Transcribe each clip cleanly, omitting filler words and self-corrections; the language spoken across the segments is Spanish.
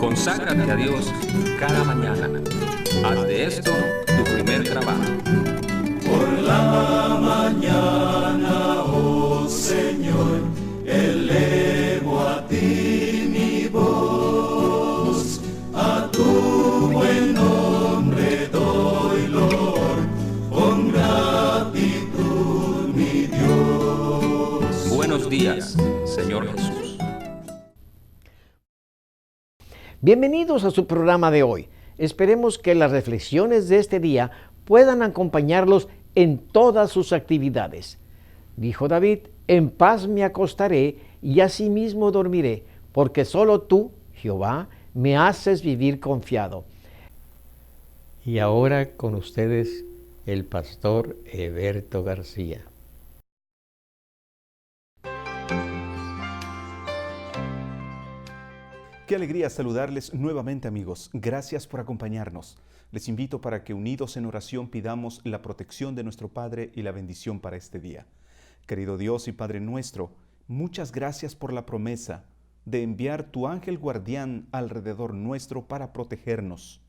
Conságrate a Dios cada mañana. Haz de esto tu primer trabajo. Por la mañana, oh Señor, elevo a ti mi voz, a tu buen nombre doy loor, con gratitud mi Dios. Buenos días, Señor Jesús. Bienvenidos a su programa de hoy. Esperemos que las reflexiones de este día puedan acompañarlos en todas sus actividades. Dijo David: en paz me acostaré y asimismo dormiré, porque solo tú, Jehová, me haces vivir confiado. Y ahora con ustedes el pastor Eberto García. Qué alegría saludarles nuevamente, amigos. Gracias por acompañarnos. Les invito para que unidos en oración pidamos la protección de nuestro Padre y la bendición para este día. Querido Dios y Padre nuestro, muchas gracias por la promesa de enviar tu ángel guardián alrededor nuestro para protegernos.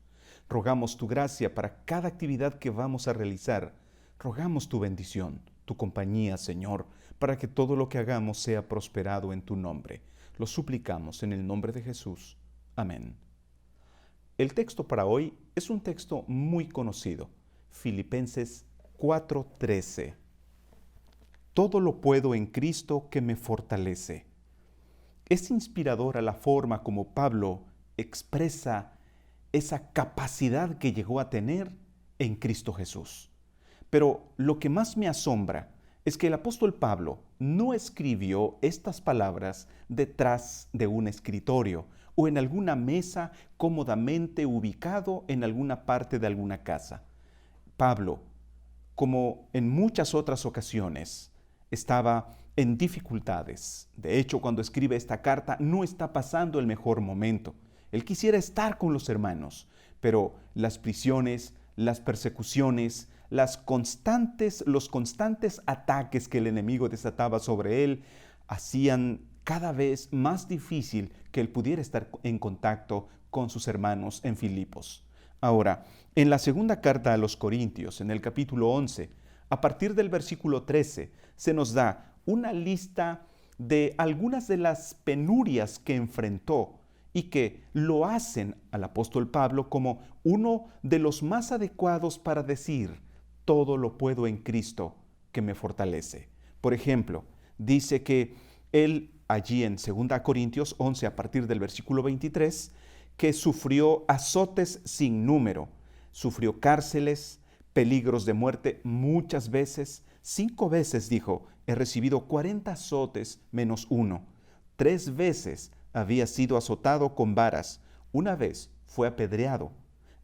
Rogamos tu gracia para cada actividad que vamos a realizar. Rogamos tu bendición, tu compañía, Señor, para que todo lo que hagamos sea prosperado en tu nombre. Lo suplicamos en el nombre de Jesús. Amén. El texto para hoy es un texto muy conocido. Filipenses 4:13. Todo lo puedo en Cristo que me fortalece. Es inspiradora la forma como Pablo expresa esa capacidad que llegó a tener en Cristo Jesús. Pero lo que más me asombra es que el apóstol Pablo no escribió estas palabras detrás de un escritorio o en alguna mesa cómodamente ubicado en alguna parte de alguna casa. Pablo, como en muchas otras ocasiones, estaba en dificultades. De hecho, cuando escribe esta carta, no está pasando el mejor momento. Él quisiera estar con los hermanos, pero las prisiones, las persecuciones, los constantes ataques que el enemigo desataba sobre él hacían cada vez más difícil que él pudiera estar en contacto con sus hermanos en Filipos. Ahora, en la segunda carta a los Corintios, en el capítulo 11, a partir del versículo 13, se nos da una lista de algunas de las penurias que enfrentó y que lo hacen al apóstol Pablo como uno de los más adecuados para decir: todo lo puedo en Cristo que me fortalece. Por ejemplo, dice que él allí en 2 Corintios 11, a partir del versículo 23, que sufrió azotes sin número, sufrió cárceles, peligros de muerte muchas veces. 5 veces dijo: he recibido 40 azotes menos uno. 3 veces había sido azotado con varas. 1 vez fue apedreado.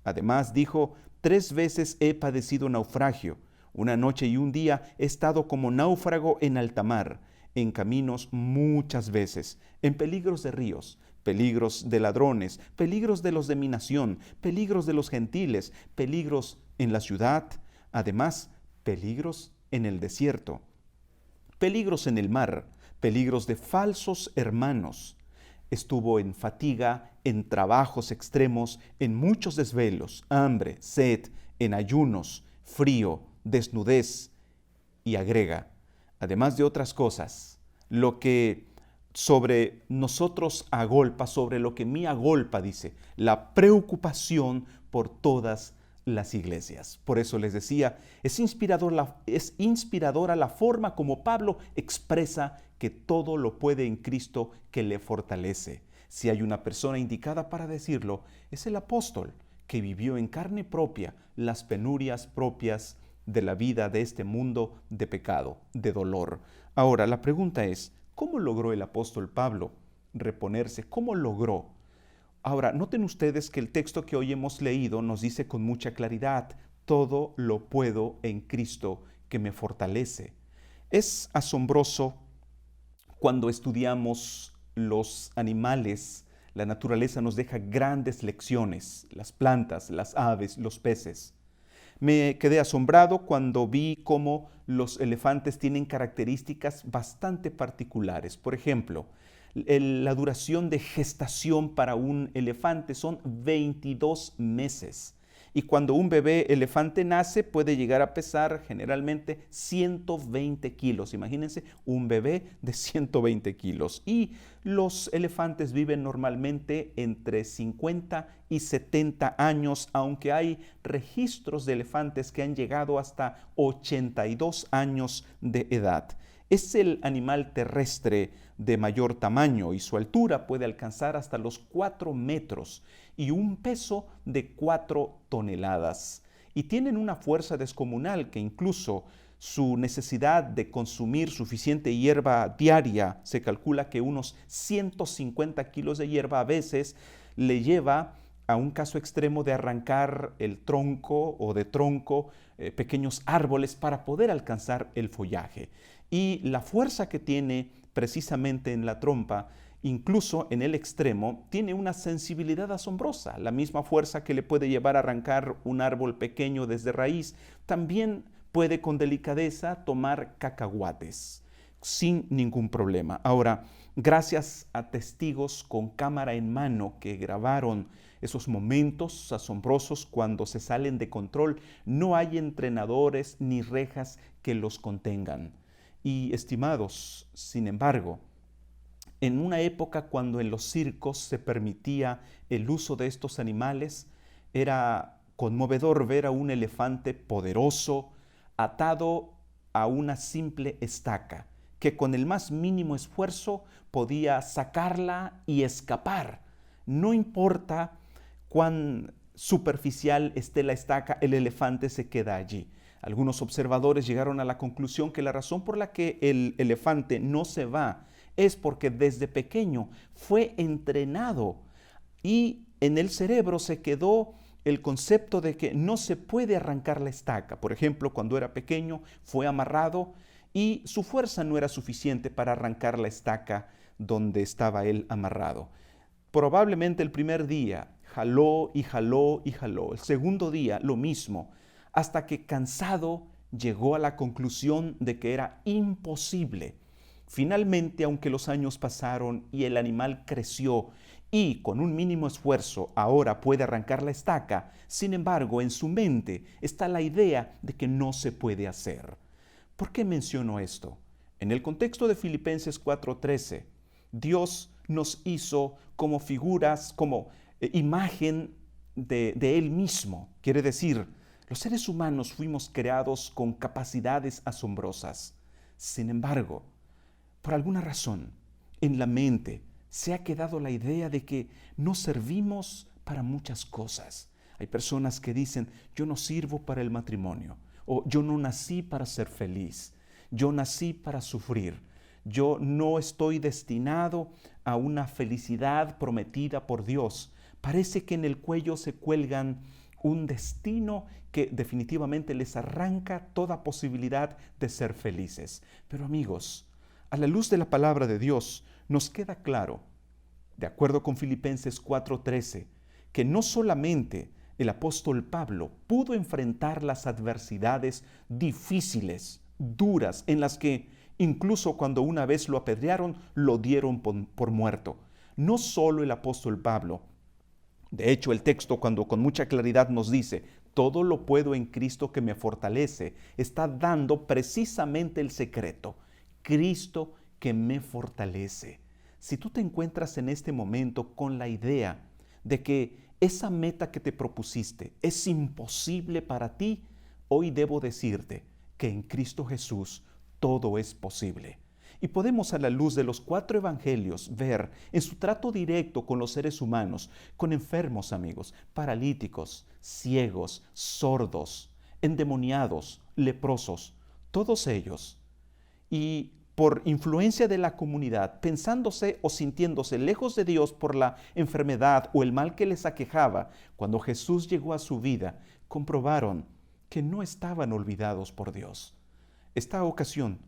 Además dijo: 3 veces he padecido naufragio. 1 noche y 1 día he estado como náufrago en alta mar, en caminos muchas veces, en peligros de ríos, peligros de ladrones, peligros de los de mi nación, peligros de los gentiles, peligros en la ciudad, además peligros en el desierto, peligros en el mar, peligros de falsos hermanos. Estuvo en fatiga, en trabajos extremos, en muchos desvelos, hambre, sed, en ayunos, frío, desnudez, y agrega, además de otras cosas, lo que sobre nosotros agolpa, sobre lo que me agolpa, dice, la preocupación por todas las iglesias. Por eso les decía, es inspiradora la forma como Pablo expresa que todo lo puede en Cristo que le fortalece. Si hay una persona indicada para decirlo, es el apóstol que vivió en carne propia las penurias propias de la vida de este mundo de pecado, de dolor. Ahora, la pregunta es, ¿cómo logró el apóstol Pablo reponerse? ¿Cómo logró? Ahora, noten ustedes que el texto que hoy hemos leído nos dice con mucha claridad: todo lo puedo en Cristo que me fortalece. Es asombroso cuando estudiamos los animales. La naturaleza nos deja grandes lecciones, las plantas, las aves, los peces. Me quedé asombrado cuando vi cómo los elefantes tienen características bastante particulares. Por ejemplo, La duración de gestación para un elefante son 22 meses. Y cuando un bebé elefante nace puede llegar a pesar generalmente 120 kilos. Imagínense un bebé de 120 kilos. Y los elefantes viven normalmente entre 50 y 70 años, aunque hay registros de elefantes que han llegado hasta 82 años de edad. Es el animal terrestre de mayor tamaño y su altura puede alcanzar hasta los 4 metros y un peso de 4 toneladas. Y tienen una fuerza descomunal que incluso su necesidad de consumir suficiente hierba diaria, se calcula que unos 150 kilos de hierba a veces le lleva a un caso extremo de arrancar el tronco o de tronco pequeños árboles para poder alcanzar el follaje. Y la fuerza que tiene precisamente en la trompa, incluso en el extremo, tiene una sensibilidad asombrosa. La misma fuerza que le puede llevar a arrancar un árbol pequeño desde raíz, también puede con delicadeza tomar cacahuates sin ningún problema. Ahora, gracias a testigos con cámara en mano que grabaron esos momentos asombrosos cuando se salen de control, no hay entrenadores ni rejas que los contengan. Y estimados, sin embargo, en una época cuando en los circos se permitía el uso de estos animales, era conmovedor ver a un elefante poderoso atado a una simple estaca, que con el más mínimo esfuerzo podía sacarla y escapar. No importa cuán superficial esté la estaca, el elefante se queda allí. Algunos observadores llegaron a la conclusión que la razón por la que el elefante no se va es porque desde pequeño fue entrenado y en el cerebro se quedó el concepto de que no se puede arrancar la estaca. Por ejemplo, cuando era pequeño fue amarrado y su fuerza no era suficiente para arrancar la estaca donde estaba él amarrado. Probablemente el primer día jaló y jaló y jaló. El segundo día lo mismo, hasta que cansado llegó a la conclusión de que era imposible. Finalmente, aunque los años pasaron y el animal creció y con un mínimo esfuerzo ahora puede arrancar la estaca, sin embargo, en su mente está la idea de que no se puede hacer. ¿Por qué menciono esto? En el contexto de Filipenses 4:13, Dios nos hizo como figuras, como imagen de Él mismo. Quiere decir, los seres humanos fuimos creados con capacidades asombrosas. Sin embargo, por alguna razón, en la mente se ha quedado la idea de que no servimos para muchas cosas. Hay personas que dicen, yo no sirvo para el matrimonio, o yo no nací para ser feliz, yo nací para sufrir, yo no estoy destinado a una felicidad prometida por Dios. Parece que en el cuello se cuelgan un destino que definitivamente les arranca toda posibilidad de ser felices. Pero amigos, a la luz de la palabra de Dios, nos queda claro, de acuerdo con Filipenses 4:13, que no solamente el apóstol Pablo pudo enfrentar las adversidades difíciles, duras, en las que incluso cuando una vez lo apedrearon, lo dieron por muerto. No solo el apóstol Pablo. De hecho, el texto, cuando con mucha claridad nos dice, todo lo puedo en Cristo que me fortalece, está dando precisamente el secreto. Cristo que me fortalece. Si tú te encuentras en este momento con la idea de que esa meta que te propusiste es imposible para ti, hoy debo decirte que en Cristo Jesús todo es posible. Y podemos a la luz de los 4 evangelios ver en su trato directo con los seres humanos, con enfermos amigos, paralíticos, ciegos, sordos, endemoniados, leprosos, todos ellos. Y por influencia de la comunidad, pensándose o sintiéndose lejos de Dios por la enfermedad o el mal que les aquejaba, cuando Jesús llegó a su vida, comprobaron que no estaban olvidados por Dios. Esta ocasión,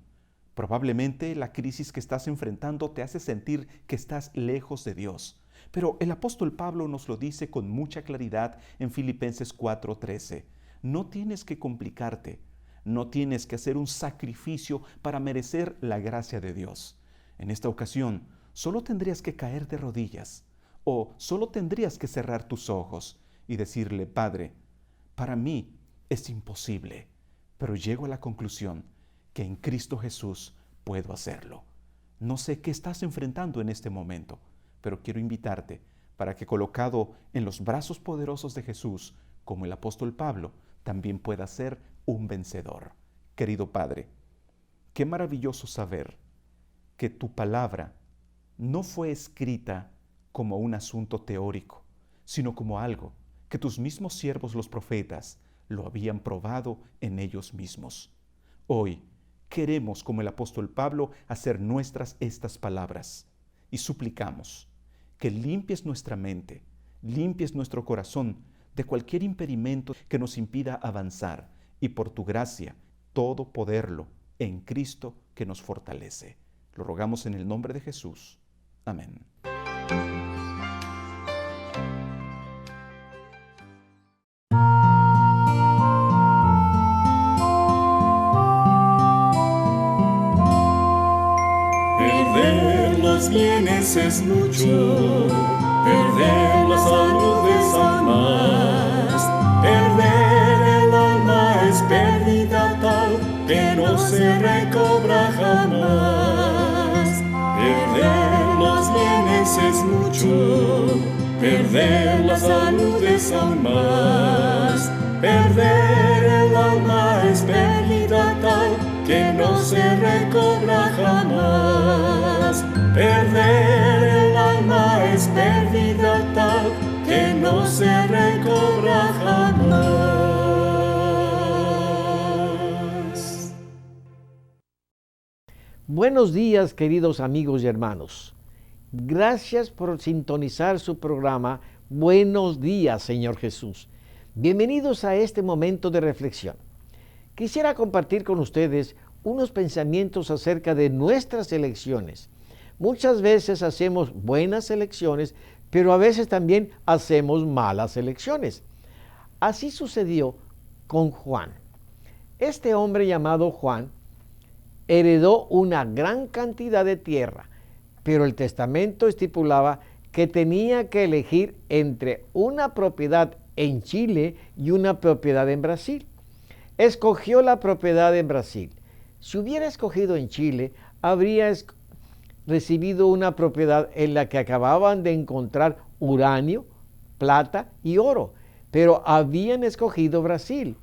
probablemente la crisis que estás enfrentando te hace sentir que estás lejos de Dios. Pero el apóstol Pablo nos lo dice con mucha claridad en Filipenses 4:13. No tienes que complicarte. No tienes que hacer un sacrificio para merecer la gracia de Dios. En esta ocasión, solo tendrías que caer de rodillas o solo tendrías que cerrar tus ojos y decirle: Padre, para mí es imposible, pero llego a la conclusión que en Cristo Jesús puedo hacerlo. No sé qué estás enfrentando en este momento, pero quiero invitarte para que, colocado en los brazos poderosos de Jesús, como el apóstol Pablo, también puedas ser un vencedor. Querido Padre, qué maravilloso saber que tu palabra no fue escrita como un asunto teórico, sino como algo que tus mismos siervos los profetas lo habían probado en ellos mismos. Hoy queremos, como el apóstol Pablo, hacer nuestras estas palabras y suplicamos que limpies nuestra mente, limpies nuestro corazón de cualquier impedimento que nos impida avanzar, y por tu gracia todo poderlo en Cristo que nos fortalece. Lo rogamos en el nombre de Jesús. Amén. Perder los bienes es mucho, perder la salud es aún más, perder el alma es pérdida tal que no se recobra jamás. Perder los bienes es mucho, perder la salud es aún más, perder el alma es pérdida tal que no se recobra jamás. Perder el alma es pérdida tal que no se recobra jamás. Buenos días, queridos amigos y hermanos. Gracias por sintonizar su programa Buenos días, Señor Jesús. Bienvenidos a este momento de reflexión. Quisiera compartir con ustedes unos pensamientos acerca de nuestras elecciones. Muchas veces hacemos buenas elecciones, pero a veces también hacemos malas elecciones. Así sucedió con Juan. Este hombre llamado Juan heredó una gran cantidad de tierra, pero el testamento estipulaba que tenía que elegir entre una propiedad en Chile y una propiedad en Brasil. Escogió la propiedad en Brasil. Si hubiera escogido en Chile, habría recibido una propiedad en la que acababan de encontrar uranio, plata y oro, pero habían escogido Brasil.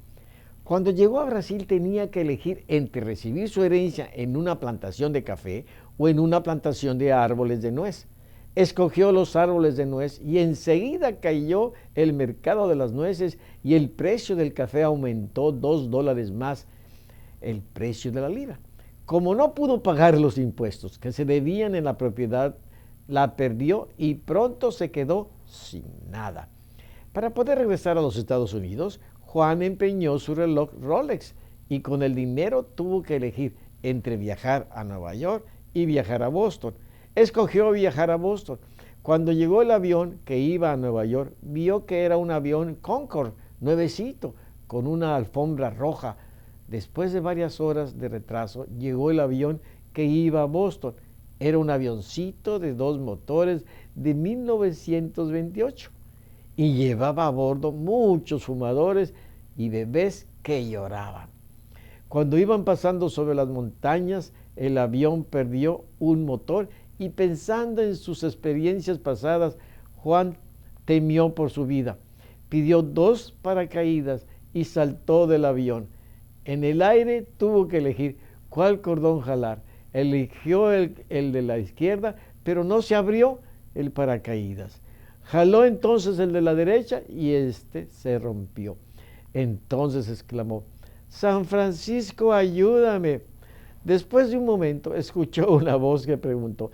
Cuando llegó a Brasil tenía que elegir entre recibir su herencia en una plantación de café o en una plantación de árboles de nuez. Escogió los árboles de nuez y enseguida cayó el mercado de las nueces y el precio del café aumentó $2 más el precio de la libra. Como no pudo pagar los impuestos que se debían en la propiedad, la perdió y pronto se quedó sin nada. Para poder regresar a los Estados Unidos, Juan empeñó su reloj Rolex y con el dinero tuvo que elegir entre viajar a Nueva York y viajar a Boston. Escogió viajar a Boston. Cuando llegó el avión que iba a Nueva York, vio que era un avión Concorde, nuevecito, con una alfombra roja. Después de varias horas de retraso, llegó el avión que iba a Boston. Era un avioncito de 2 motores de 1928 y llevaba a bordo muchos fumadores y bebés que lloraban. Cuando iban pasando sobre las montañas, el avión perdió un motor y pensando en sus experiencias pasadas, Juan temió por su vida. Pidió 2 paracaídas y saltó del avión. En el aire tuvo que elegir cuál cordón jalar. Eligió el de la izquierda, pero no se abrió el paracaídas. Jaló entonces el de la derecha y este se rompió. Entonces exclamó: San Francisco, ayúdame. Después de un momento escuchó una voz que preguntó: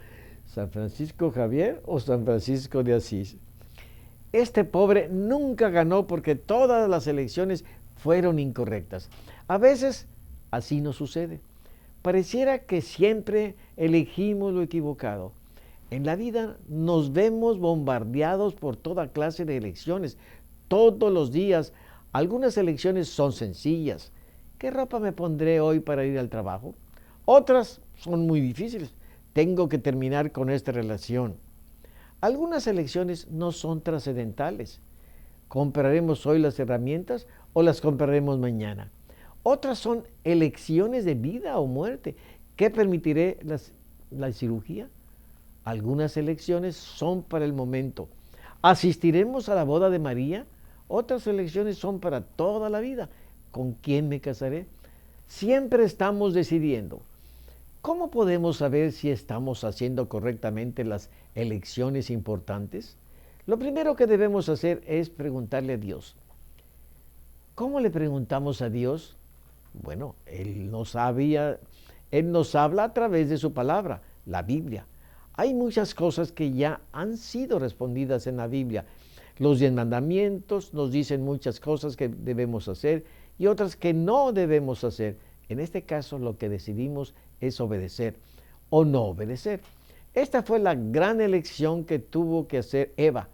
¿San Francisco Javier o San Francisco de Asís? Este pobre nunca ganó porque todas las elecciones fueron incorrectas. A veces así nos sucede. Pareciera que siempre elegimos lo equivocado. En la vida nos vemos bombardeados por toda clase de elecciones. Todos los días, algunas elecciones son sencillas. ¿Qué ropa me pondré hoy para ir al trabajo? Otras son muy difíciles. tengo que terminar con esta relación. Algunas elecciones no son trascendentales. ¿Compraremos hoy las herramientas o las compraremos mañana? Otras son elecciones de vida o muerte. ¿Qué permitiré la cirugía? Algunas elecciones son para el momento. ¿Asistiremos a la boda de María? Otras elecciones son para toda la vida. ¿Con quién me casaré? Siempre estamos decidiendo. ¿Cómo podemos saber si estamos haciendo correctamente las elecciones importantes? Lo primero que debemos hacer es preguntarle a Dios. ¿Cómo le preguntamos a Dios? Bueno, Él nos habla a través de su palabra, la Biblia. Hay muchas cosas que ya han sido respondidas en la Biblia. Los 10 mandamientos nos dicen muchas cosas que debemos hacer y otras que no debemos hacer. En este caso, lo que decidimos es obedecer o no obedecer. Esta fue la gran elección que tuvo que hacer Eva.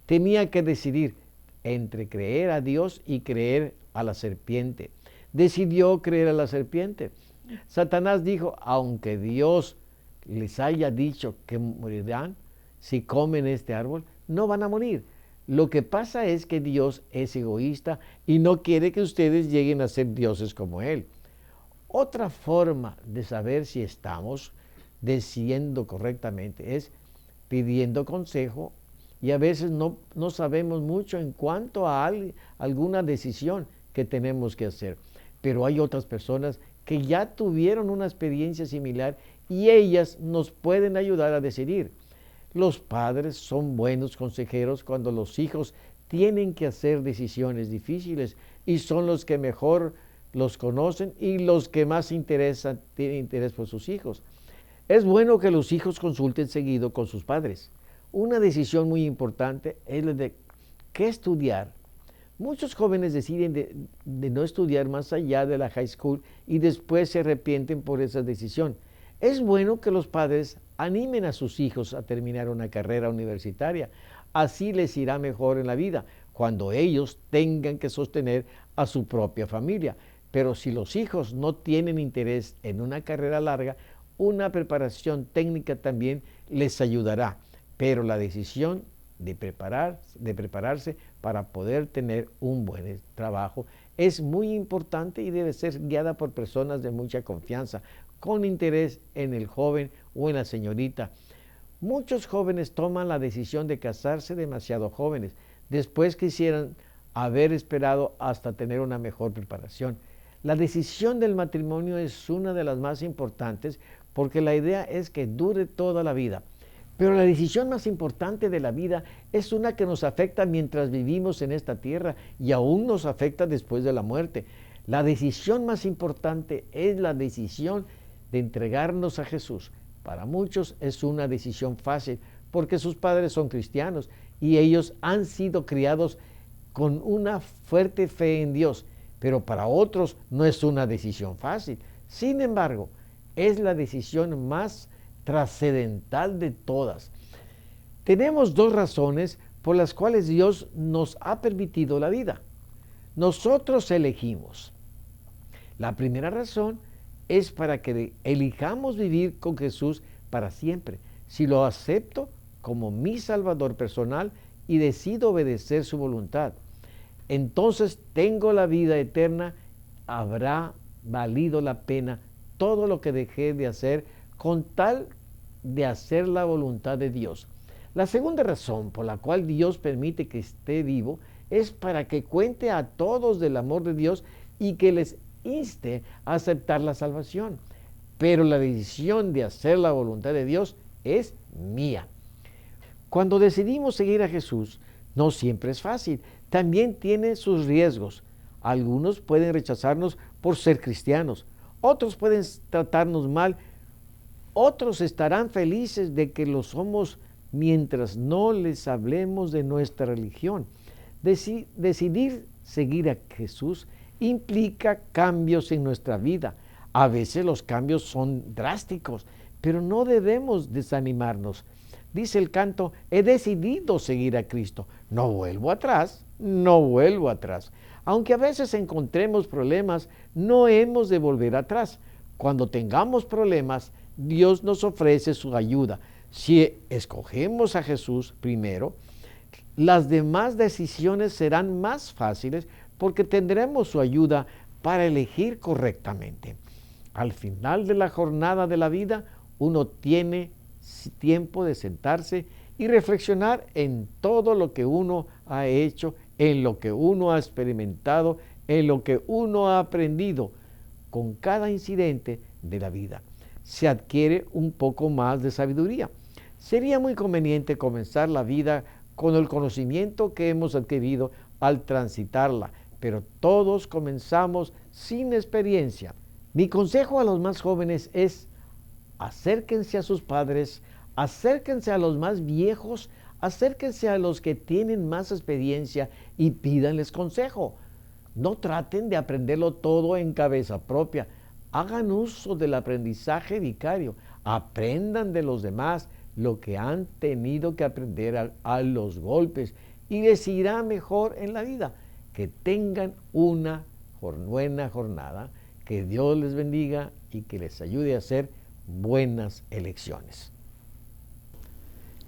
Tenía que decidir entre creer a Dios y creer a la serpiente. Decidió creer a la serpiente. Satanás dijo, aunque Dios les haya dicho que morirán si comen este árbol, no van a morir. Lo que pasa es que Dios es egoísta y no quiere que ustedes lleguen a ser dioses como Él. Otra forma de saber si estamos decidiendo correctamente es pidiendo consejo, y a veces no sabemos mucho en cuanto a alguna decisión que tenemos que hacer. Pero hay otras personas que ya tuvieron una experiencia similar y ellas nos pueden ayudar a decidir. Los padres son buenos consejeros cuando los hijos tienen que hacer decisiones difíciles y son los que mejor los conocen y los que más tienen interés por sus hijos. Es bueno que los hijos consulten seguido con sus padres. Una decisión muy importante es la de qué estudiar. Muchos jóvenes deciden de no estudiar más allá de la high school y después se arrepienten por esa decisión. Es bueno que los padres animen a sus hijos a terminar una carrera universitaria. Así les irá mejor en la vida cuando ellos tengan que sostener a su propia familia. Pero si los hijos no tienen interés en una carrera larga, una preparación técnica también les ayudará. Pero la decisión de prepararse para poder tener un buen trabajo es muy importante y debe ser guiada por personas de mucha confianza, con interés en el joven o en la señorita. Muchos jóvenes toman la decisión de casarse demasiado jóvenes. Después quisieran haber esperado hasta tener una mejor preparación. La decisión del matrimonio es una de las más importantes porque la idea es que dure toda la vida. Pero la decisión más importante de la vida es una que nos afecta mientras vivimos en esta tierra y aún nos afecta después de la muerte. La decisión más importante es la decisión de entregarnos a Jesús. Para muchos es una decisión fácil porque sus padres son cristianos y ellos han sido criados con una fuerte fe en Dios, pero para otros no es una decisión fácil. Sin embargo, es la decisión más trascendental de todas. Tenemos 2 razones por las cuales Dios nos ha permitido la vida. Nosotros elegimos. La primera razón es para que elijamos vivir con Jesús para siempre. Si lo acepto como mi Salvador personal y decido obedecer su voluntad, entonces tengo la vida eterna. Habrá valido la pena todo lo que dejé de hacer con tal de hacer la voluntad de Dios. La segunda razón por la cual Dios permite que esté vivo es para que cuente a todos del amor de Dios y que les inste a aceptar la salvación. Pero la decisión de hacer la voluntad de Dios es mía. Cuando decidimos seguir a Jesús, no siempre es fácil. También tiene sus riesgos. Algunos pueden rechazarnos por ser cristianos. Otros pueden tratarnos mal. Otros estarán felices de que lo somos mientras no les hablemos de nuestra religión. Decidir seguir a Jesús implica cambios en nuestra vida. A veces los cambios son drásticos, pero no debemos desanimarnos. Dice el canto, he decidido seguir a Cristo. No vuelvo atrás, no vuelvo atrás. Aunque a veces encontremos problemas, no hemos de volver atrás. Cuando tengamos problemas, Dios nos ofrece su ayuda. Si escogemos a Jesús primero, las demás decisiones serán más fáciles porque tendremos su ayuda para elegir correctamente. Al final de la jornada de la vida, uno tiene tiempo de sentarse y reflexionar en todo lo que uno ha hecho, en lo que uno ha experimentado, en lo que uno ha aprendido. Con cada incidente de la vida se adquiere un poco más de sabiduría. Sería muy conveniente comenzar la vida con el conocimiento que hemos adquirido al transitarla, pero todos comenzamos sin experiencia. Mi consejo a los más jóvenes es: acérquense a sus padres, acérquense a los más viejos, acérquense a los que tienen más experiencia y pídanles consejo. No traten de aprenderlo todo en cabeza propia. Hagan uso del aprendizaje vicario. Aprendan de los demás lo que han tenido que aprender a los golpes y les irá mejor en la vida. Que tengan una buena jornada. Que Dios les bendiga y que les ayude a hacer buenas elecciones.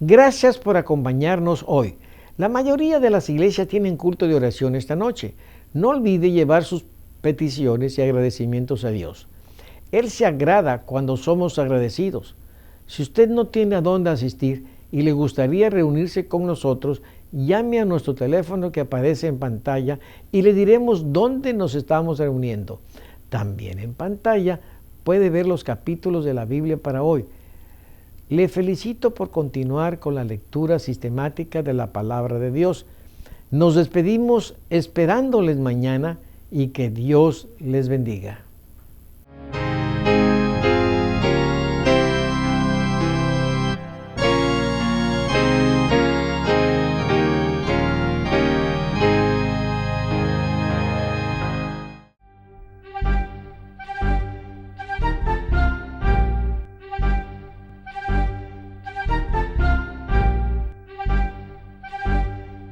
Gracias por acompañarnos hoy. La mayoría de las iglesias tienen culto de oración esta noche. No olvide llevar sus peticiones y agradecimientos a Dios. Él se agrada cuando somos agradecidos. Si usted no tiene a dónde asistir y le gustaría reunirse con nosotros, llame a nuestro teléfono que aparece en pantalla y le diremos dónde nos estamos reuniendo. También en pantalla puede ver los capítulos de la Biblia para hoy. Le felicito por continuar con la lectura sistemática de la palabra de Dios. Nos despedimos esperándoles mañana y que Dios les bendiga.